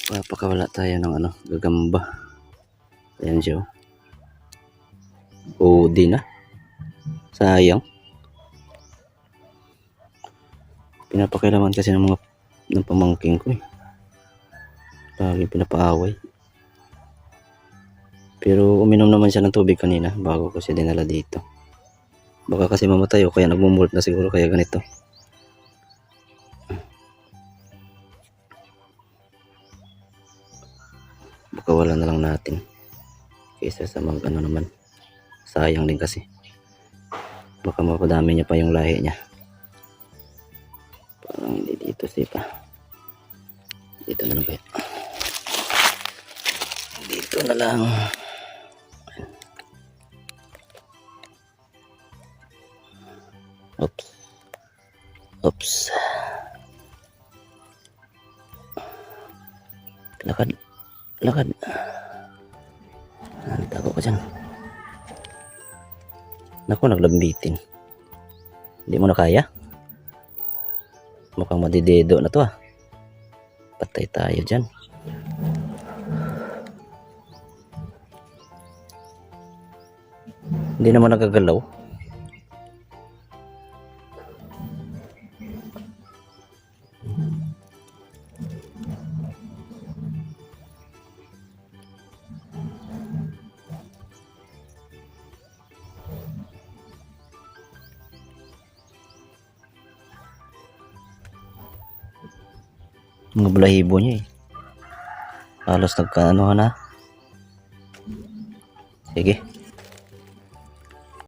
Papakawala tayo ng gagamba. Ayan siya. Di na. Sayang. Pinapakilaman kasi ng pamangking ko eh. Lagi pinapaaway. Pero uminom naman siya ng tubig kanina bago ko siya dinala dito. Baka kasi mamatay o kaya nagmumult na siguro kaya ganito. Baka wala na lang natin. Kaysa sa naman. Sayang din kasi. Baka mapadami niya pa yung lahi niya. Parang hindi dito sipa. Dito na lang kaya. Dito na lang. Oops. Lakad. Tago ko dyan. Naku, naglambitin. Hindi mo na kaya? Mukhang madidedo na to ah. Patay tayo dyan. Hindi naman nagagalaw. Mga balahibo niya eh. Halos nagkaano na. Sige.